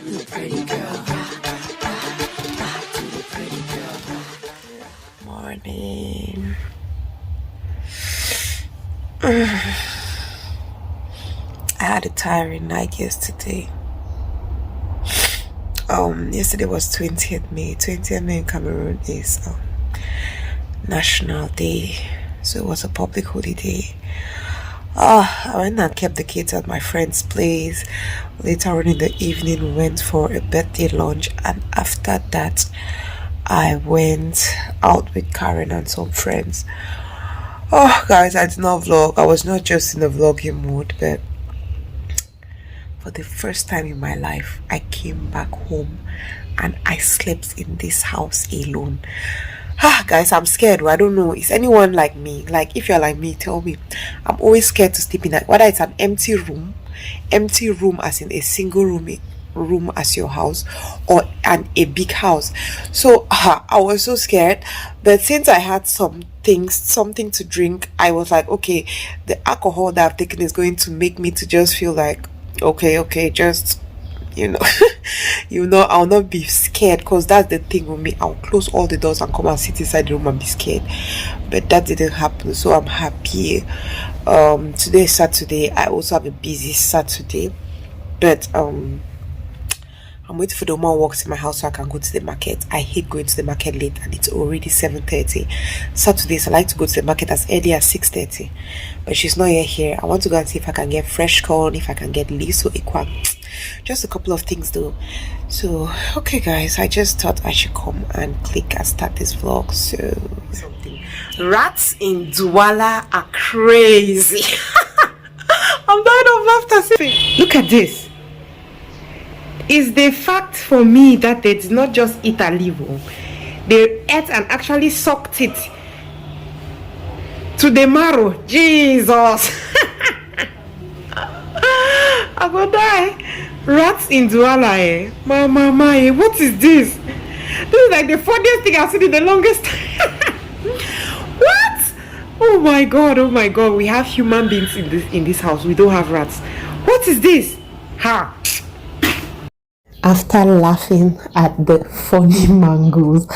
The pretty girl. Morning. I had a tiring night yesterday. Yesterday was 20th May. 20th May in Cameroon is National Day, so it was a public holiday. I went and kept the kids at my friend's place. Later on in the evening, we went for a birthday lunch, and after that, I went out with Karen and some friends. Oh, guys, I did not vlog. I was not just in a vlogging mood, but for the first time in my life, I came back home and I slept in this house alone. Guys, I'm scared. I don't know. Is anyone like me? Like, if you're like me, tell me. I'm always scared to sleep in that. Whether it's an empty room as in a single room as your house, or a big house. So I was so scared. But since I had something to drink, I was like, okay, the alcohol that I've taken is going to make me to just feel like, okay, just, I'll not be scared, because that's the thing with me. I'll close all the doors and come and sit inside the room and be scared. But that didn't happen, so I'm happy. Today is Saturday. I also have a busy Saturday, but I'm waiting for the woman who works in my house so I can go to the market. I hate going to the market late, and it's already 7:30. Saturdays I like to go to the market as early as 6:30, but she's not yet here. I want to go and see if I can get fresh corn, if I can get liso equal, just a couple of things though. So okay guys, I just thought I should come and click and start this vlog. So something, rats in Douala are crazy. I'm dying of laughter. Look at this. Is the fact for me that they did not just eat a liver, they ate and actually sucked it to the marrow. Jesus. I will die. Rats in Douala, eh? Mama, what is this? This is like the funniest thing I've seen in the longest time. What? Oh my god, we have human beings in this house. We don't have rats. What is this? Ha. After laughing at the funny mangoes,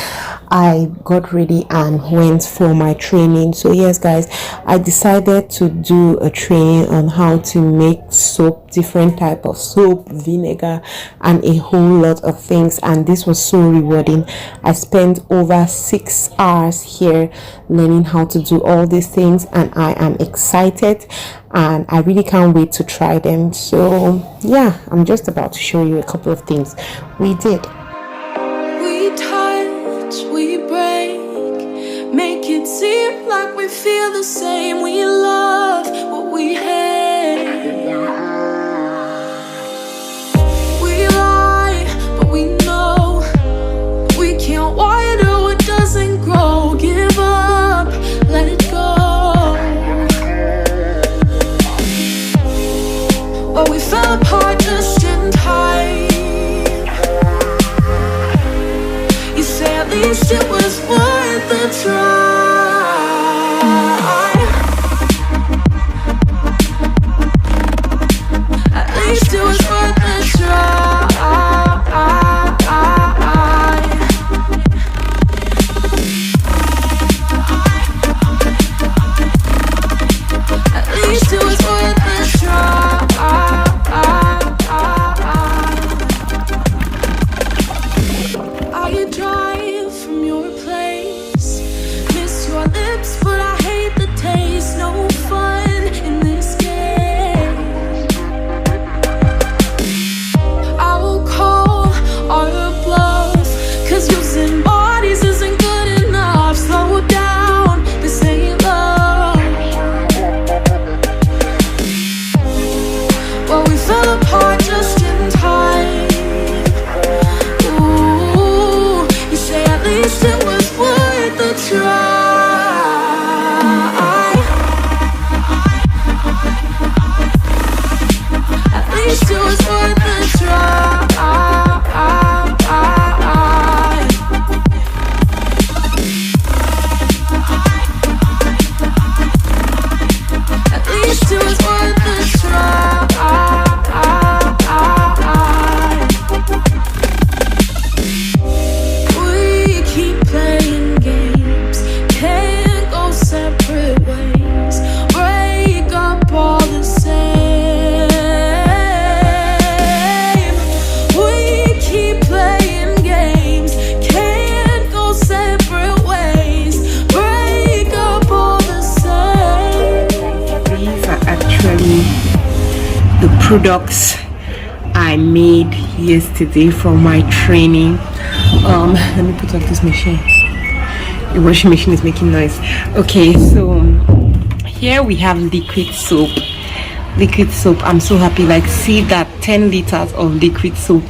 I got ready and went for my training. So yes guys, I decided to do a training on how to make soap, different type of soap, vinegar, and a whole lot of things, and this was so rewarding. I spent over 6 hours here learning how to do all these things, and I am excited and I really can't wait to try them. So yeah, I'm just about to show you a couple of things we did. We touch, we break, make it seem like we feel the same. We love what we hate. We lie, but we know we can't water what doesn't grow. Give up, let it go. But we fell apart just in time. You say at least it was worth a try. products I made yesterday from my training. Let me put up this machine. The washing machine is making noise. Okay, so here we have liquid soap. I'm so happy. Like, see that 10 liters of liquid soap.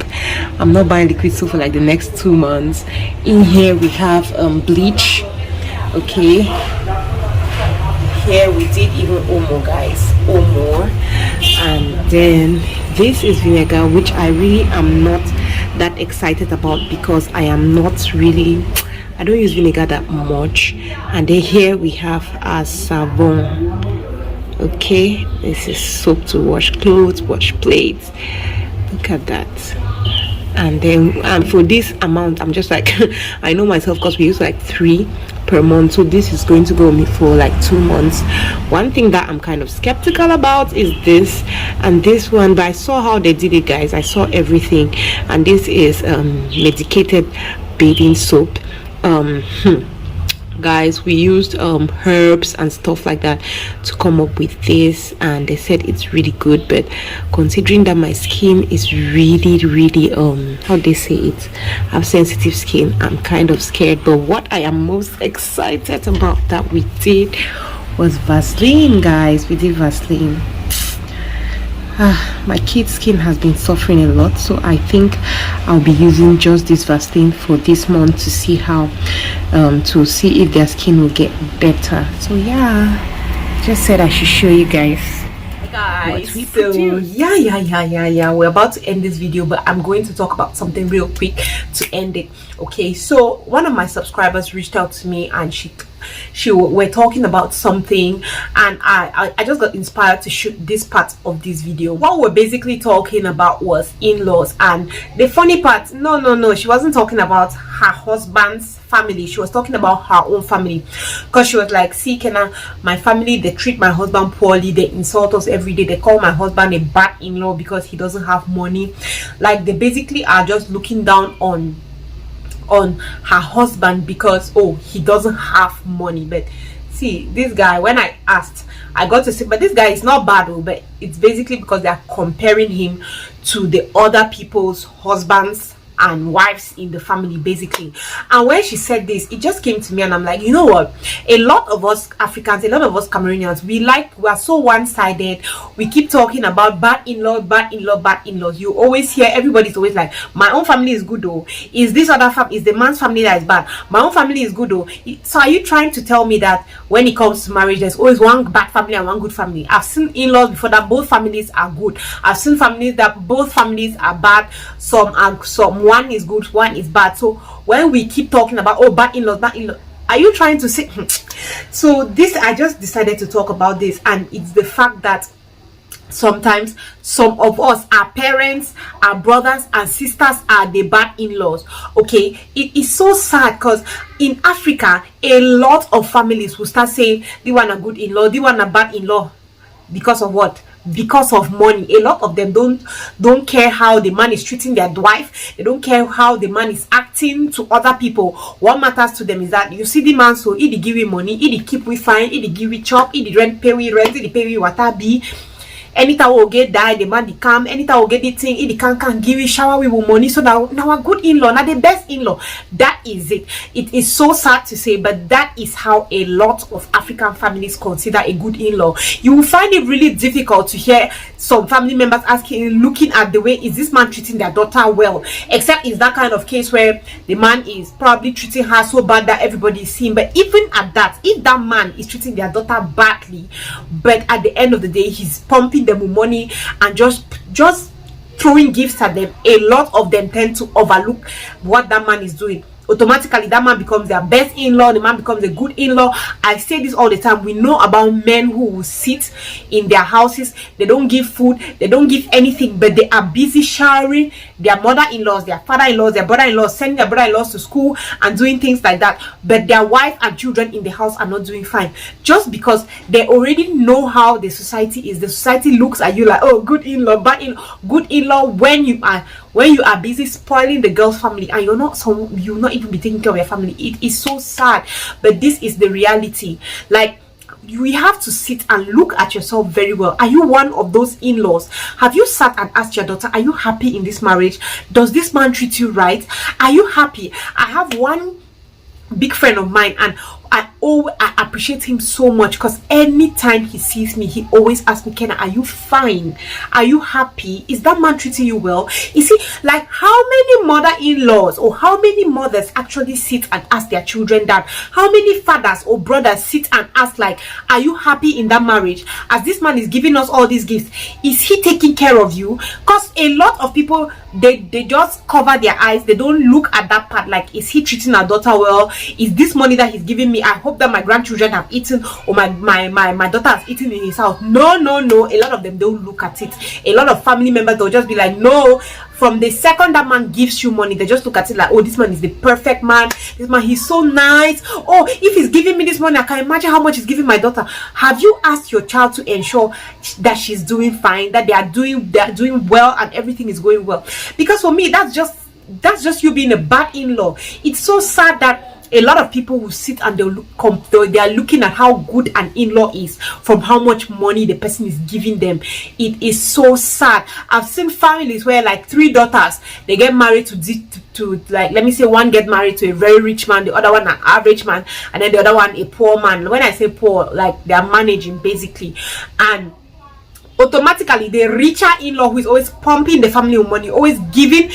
I'm not buying liquid soap for like the next 2 months. In here we have bleach. Okay, here we did even Omo, guys, Omo. And then this is vinegar, which I really am not that excited about because I don't use vinegar that much. And then here we have our savon. Okay, this is soap to wash clothes, wash plates. Look at that. And then for this amount, I'm just like I know myself, because we use like 3 per month, so this is going to go me for like 2 months. One thing that I'm kind of skeptical about is this and this one, but I saw how they did it, guys. I saw everything. And this is medicated bathing soap. Guys, we used herbs and stuff like that to come up with this, and they said it's really good. But considering that my skin is really how they say it, I have sensitive skin, I'm kind of scared. But what I am most excited about that we did was Vaseline, guys. We did Vaseline. My kid's skin has been suffering a lot, so I think I'll be using just this Vaseline for this month to see how to see if their skin will get better. So yeah, just said I should show you guys. Guys, so yeah, we're about to end this video, but I'm going to talk about something real quick to end it. Okay, so one of my subscribers reached out to me, and we're talking about something, and I just got inspired to shoot this part of this video. What we're basically talking about was in-laws. And the funny part, no, she wasn't talking about her husband's family. She was talking about her own family, because she was like, see, Kenna, my family, they treat my husband poorly, they insult us every day, they call my husband a bad in-law because he doesn't have money. Like, they basically are just looking down on her husband because, oh, he doesn't have money. But see, this guy, when I asked, I got to see, but this guy is not bad, but it's basically because they are comparing him to the other people's husbands and wives in the family, basically. And when she said this, it just came to me, and I'm like, you know what, a lot of us Africans, a lot of us Cameroonians, we are so one-sided. We keep talking about bad in-laws. You always hear, everybody's always like, my own family is good though, is this other family, is the man's family that is bad, my own family is good though. So are you trying to tell me that when it comes to marriage, there's always one bad family and one good family? I've seen in-laws before that both families are good. I've seen families that both families are bad. Some one is good, one is bad. So when we keep talking about, oh, bad in-laws, are you trying to say so this, I just decided to talk about this, and it's the fact that sometimes some of us, our parents, our brothers and sisters, are the bad in-laws. Okay, it is so sad, because in Africa, a lot of families will start saying they want a good in-law, they want a bad in-law. Because of what? Because of money. A lot of them don't care how the man is treating their wife. They don't care how the man is acting to other people. What matters to them is that you see the man, so he give you money, he keep we fine, he give you chop, he pay we rent, he pay we water be. Anytime we'll get die, the man come. Anytime we'll get the thing, he can give you shower we will money. So now a good in-law, now the best in-law. That is it. It is so sad to say, but that is how a lot of African families consider a good in-law. You will find it really difficult to hear some family members asking, looking at the way, is this man treating their daughter well? Except it's that kind of case where the man is probably treating her so bad that everybody is seeing. But even at that, if that man is treating their daughter badly, but at the end of the day, he's pumping them with money and just throwing gifts at them, a lot of them tend to overlook what that man is doing. Automatically that man becomes their best in-law, the man becomes a good in-law. I say this all the time. We know about men who will sit in their houses, they don't give food, they don't give anything, but they are busy showering their mother-in-laws, their father-in-laws, their brother-in-laws, sending their brother-in-laws to school and doing things like that. But their wife and children in the house are not doing fine, just because they already know how the society is. The society looks at you like, oh, good in-law, bad in-law. Good in-law when you are busy spoiling the girl's family, and you're not even be taking care of your family. It is so sad, but this is the reality. Like, we have to sit and look at yourself very well. Are you one of those in-laws? Have you sat and asked your daughter, are you happy in this marriage? Does this man treat you right? Are you happy? I have one big friend of mine, and I appreciate him so much, because anytime he sees me, he always asks me, Kenna, are you fine? Are you happy? Is that man treating you well? You see, like, how many mother-in-laws or how many mothers actually sit and ask their children that? How many fathers or brothers sit and ask, like, are you happy in that marriage? As this man is giving us all these gifts, is he taking care of you? Because a lot of people, they just cover their eyes. They don't look at that part, like, is he treating our daughter well? Is this money that he's giving me, I hope that my grandchildren have eaten, or my daughter has eaten in his house? No. A lot of them don't look at it. A lot of family members, they'll just be like, no. From the second that man gives you money, they just look at it like, oh, this man is the perfect man. This man, he's so nice. Oh, if he's giving me this money, I can imagine how much he's giving my daughter. Have you asked your child to ensure that she's doing fine, that they are doing well, and everything is going well? Because for me, that's just you being a bad in-law. It's so sad that a lot of people will sit and they are looking at how good an in-law is from how much money the person is giving them. It is so sad. I've seen families where, like, 3 daughters, they get married to like, let me say, one get married to a very rich man, the other one an average man, and then the other one a poor man. When I say poor, like, they are managing basically, and automatically the richer in-law, who is always pumping the family with money, always giving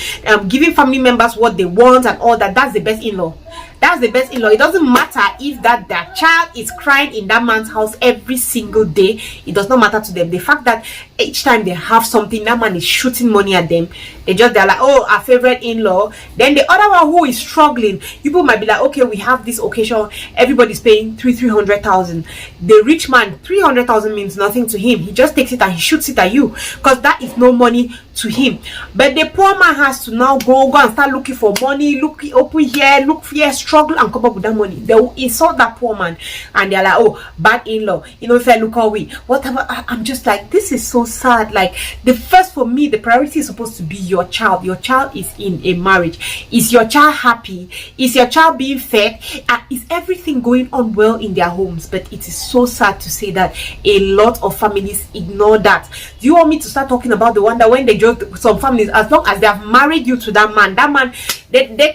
family members what they want and all that, that's the best in-law. That's the best in-law. It doesn't matter if that their child is crying in that man's house every single day. It does not matter to them. The fact that each time they have something, that man is shooting money at them, they're like, oh, our favorite in-law. Then the other one who is struggling, people might be like, okay, we have this occasion, everybody's paying 300,000. The rich man, 300,000 means nothing to him. He just takes it and he shoots it at you, because that is no money to him. But the poor man has to now go and start looking for money, look open here, look here, struggle and come up with that money. They will insult that poor man, and they're like, oh, bad in-law, you know, if I look away, whatever. I'm just like, this is so sad. Like, for me, the priority is supposed to be your child. Your child is in a marriage. Is your child happy? Is your child being fed? Is everything going on well in their homes? But it is so sad to say that a lot of families ignore that. Do you want me to start talking about the one that when they just, some families, as long as they have married you to that man, they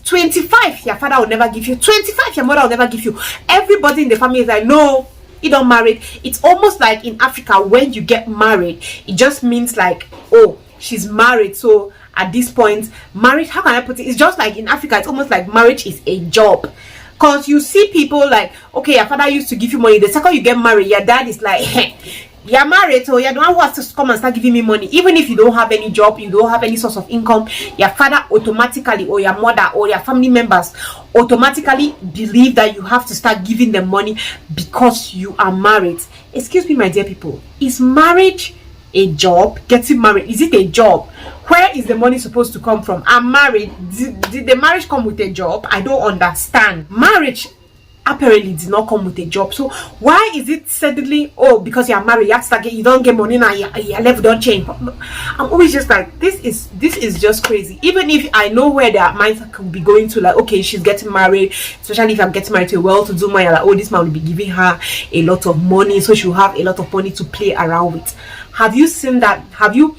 25, your father will never give you. 25, your mother will never give you. Everybody in the family is like, no, you don't marry. It's almost like in Africa, when you get married, it just means like, oh, she's married. So at this point, marriage, how can I put it? It's just like in Africa, it's almost like marriage is a job. Because you see people like, okay, your father used to give you money. The second you get married, your dad is like, hey, you're married, so you're the one who has to come and start giving me money. Even if you don't have any job, you don't have any source of income, your father automatically, or your mother, or your family members automatically believe that you have to start giving them money because you are married. Excuse me, my dear people, is marriage a job? Getting married, is it a job? Where is the money supposed to come from? I'm married. Did the marriage come with a job? I don't understand. Marriage apparently did not come with a job. So why is it suddenly, oh, because you're married, you have to start you don't get money now, your level don't change? I'm always just like, this is just crazy. Even if I know where their minds could be going to, like, okay, she's getting married, especially if I'm getting married to a well-to-do man, like, oh, this man will be giving her a lot of money, so she'll have a lot of money to play around with. Have you seen that? Have you?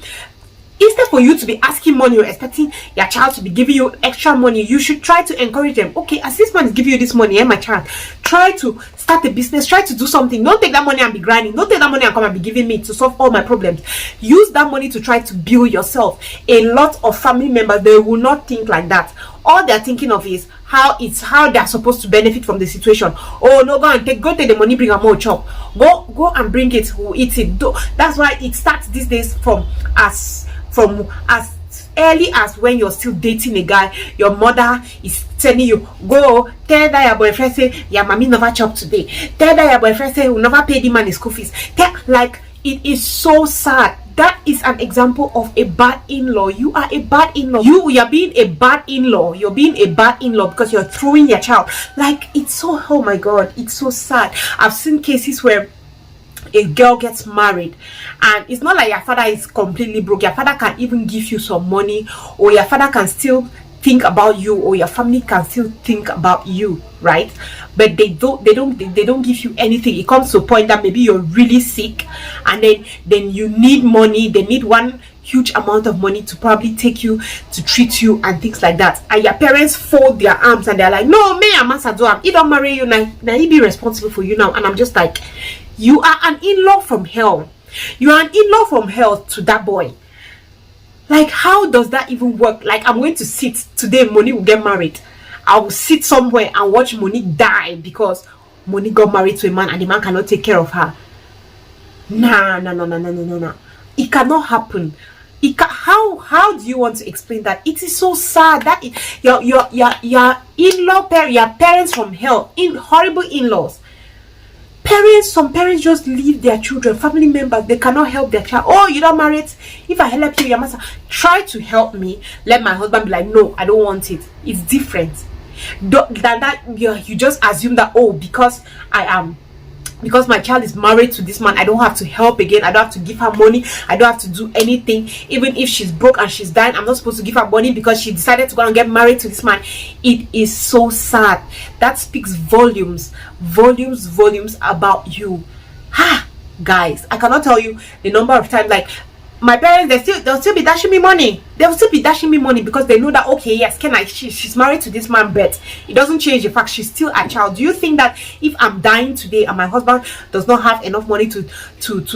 Instead for you to be asking money or expecting your child to be giving you extra money, you should try to encourage them. Okay, as this man is giving you this money, my child, try to start a business, try to do something. Don't take that money and be grinding. Don't take that money and come and be giving me to solve all my problems. Use that money to try to build yourself. A lot of family members, they will not think like that. All they're thinking of is how they're supposed to benefit from the situation. Oh no, go take the money, bring a more chop. Go and bring it, we'll eat it. That's why it starts these days from as early as when you're still dating a guy. Your mother is telling you, go tell that your boyfriend say your mommy never chop today. Tell that your boyfriend say will never pay the man his school fees. Like, it is so sad. That is an example of a bad in-law. You are a bad in-law. You are being a bad in-law. You're being a bad in-law because you're throwing your child. Like, it's so, oh my god, it's so sad. I've seen cases where a girl gets married and it's not like your father is completely broke. Your father can even give you some money, or your father can still think about you, or your family can still think about you, right? But they don't give you anything. It comes to a point that maybe you're really sick, and then you need money. They need one huge amount of money to probably take you to treat you and things like that, and your parents fold their arms and they're like, no, me and Masa do am. He don't marry you now he be responsible for you now. And I'm just like, you are an in-law from hell. You are an in-law from hell to that boy. Like, how does that even work? Like, I'm going to sit today, Money will get married. I will sit somewhere and watch Money die because Money got married to a man and the man cannot take care of her. Nah. It cannot happen. How do you want to explain that? It is so sad that your in-law your parents from hell, horrible in-laws. Some parents just leave their children, family members, they cannot help their child. Oh, you don't marry it? If I help you, your master, try to help me. Let my husband be like, no, I don't want it. It's different. You just assume that, oh, because my child is married to this man, I don't have to help again. I don't have to give her money. I don't have to do anything. Even if she's broke and she's dying, I'm not supposed to give her money because she decided to go and get married to this man. It is so sad. That speaks volumes about you. Guys, I cannot tell you the number of times, like, my parents, they'll still be dashing me money. They'll still be dashing me money because they know that, okay, yes, she's married to this man, but it doesn't change the fact she's still a child. Do you think that if I'm dying today and my husband does not have enough money to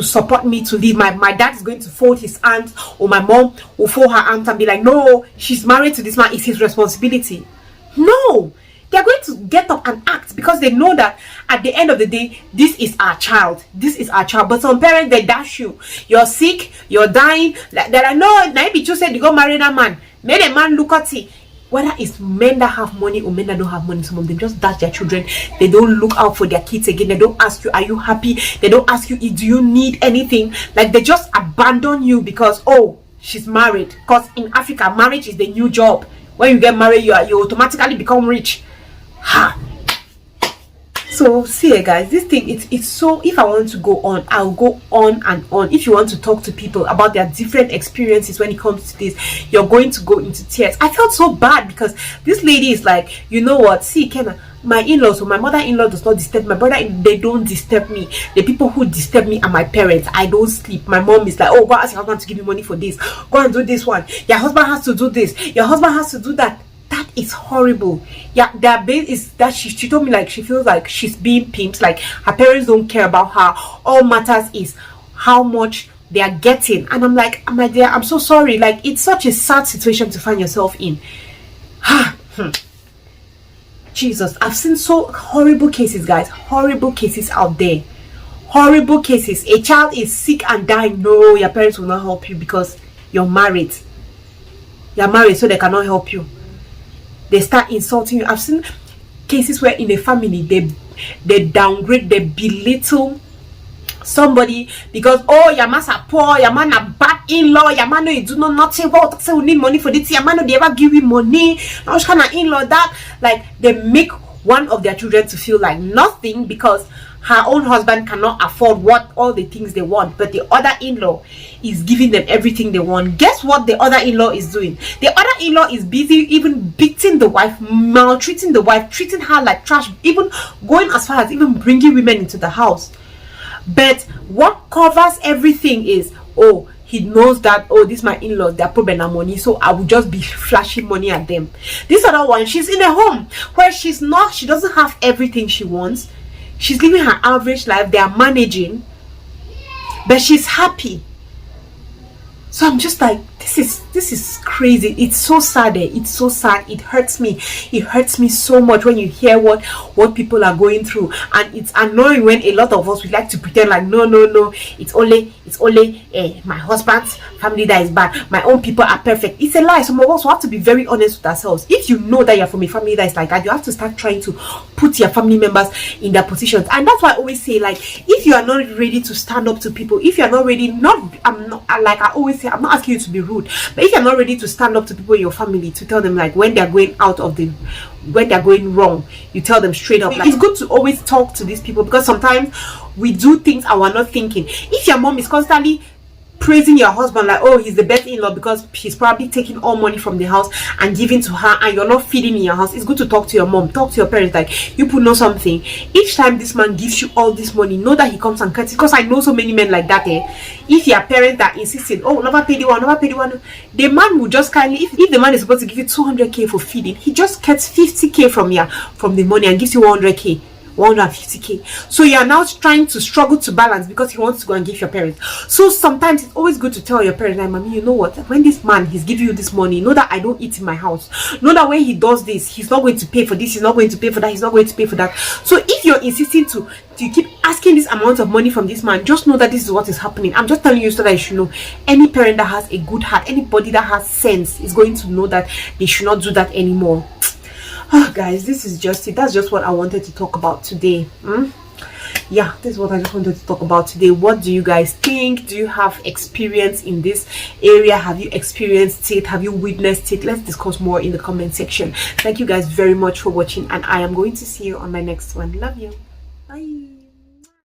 support me to live, my dad is going to fold his hands, or my mom will fold her hands and be like, no, she's married to this man, it's his responsibility? No. They're going to get up and act because they know that at the end of the day, this is our child. But some parents, they dash you. You're sick, you're dying. They're like, no, maybe you said you go marry that man. Make a man look at it. Whether it's men that have money or men that don't have money, some of them just dash their children. They don't look out for their kids again. They don't ask you, are you happy? They don't ask you, do you need anything? Like, they just abandon you because, oh, she's married. Because in Africa, marriage is the new job. When you get married, you automatically become rich. So see, guys, this thing, it's so, if I want to go on, I'll go on and on. If you want to talk to people about their different experiences when it comes to this, you're going to go into tears. I felt so bad because this lady is like, you know what, see, Kenna, my in-laws, so my mother-in-law does not disturb my brother, they don't disturb me. The people who disturb me are my parents. I don't sleep. My mom is like, oh, go ask your husband to give you money for this, go and do this one, your husband has to do this, your husband has to do that. That is horrible. Yeah, their base is that she told me, like, she feels like she's being pimped, like her parents don't care about her. All matters is how much they are getting. And I'm like, my dear, I'm so sorry. Like, it's such a sad situation to find yourself in. Jesus, I've seen so horrible cases, guys. Horrible cases out there. Horrible cases. A child is sick and dying. No, your parents will not help you because you're married. You're married, so they cannot help you. They start insulting you. I've seen cases where in a family they downgrade, they belittle somebody because, oh, your man are poor, your man a bad in-law, your man no you do not nothing. Well, say we need money for this, your man no they ever give you money. Now which kind of in-law that? Like, they make one of their children to feel like nothing because her own husband cannot afford all the things they want, but the other in-law is giving them everything they want. Guess what the other in-law is doing? The other in-law is busy even beating the wife, maltreating the wife, treating her like trash, even going as far as even bringing women into the house. But what covers everything is, oh, he knows that, oh, this my in-laws, their problem are money, so I will just be flashing money at them. This other one, she's in a home where she doesn't have everything she wants. She's living her average life. They are managing, but she's happy. So I'm just like, this is crazy. It's so sad. It's so sad. It hurts me. It hurts me so much when you hear what people are going through. And it's annoying when a lot of us would like to pretend like, no, it's only my husband's family that is bad, my own people are perfect. It's a lie. Some of us have to be very honest with ourselves. If you know that you're from a family that is like that, you have to start trying to put your family members in their positions. And that's why I always say, like, if you are not ready to stand up to people, if you're not ready, like I always say, I'm not asking you to be rude, but if you're not ready to stand up to people in your family to tell them, like, when they're going when they're going wrong, you tell them straight up. Like, it's good to always talk to these people because sometimes we do things and we're not thinking. If your mom is constantly praising your husband like, oh, he's the best in-law because he's probably taking all money from the house and giving to her, and you're not feeding in your house. It's good to talk to your mom, talk to your parents, like, you know something. Each time this man gives you all this money, know that he comes and cuts it, because I know so many men like that. If your parents are insisting, oh, never pay the one, the man will just kindly, if the man is supposed to give you 200k for feeding, he just cuts 50k from the money and gives you 100k, 150k. So you are now trying to struggle to balance because he wants to go and give your parents. So sometimes it's always good to tell your parents, like, mommy, you know what, when this man he's giving you this money, know that I don't eat in my house, know that when he does this, he's not going to pay for this, he's not going to pay for that, he's not going to pay for that. So if you're insisting to keep asking this amount of money from this man, just know that this is what is happening. I'm just telling you so that you should know. Any parent that has a good heart, anybody that has sense, is going to know that they should not do that anymore. Oh, guys, this is just it. That's just what I wanted to talk about today. Yeah, this is what I just wanted to talk about today. What do you guys think? Do you have experience in this area? Have you experienced it? Have you witnessed it? Let's discuss more in the comment section. Thank you guys very much for watching, and I am going to see you on my next one. Love you.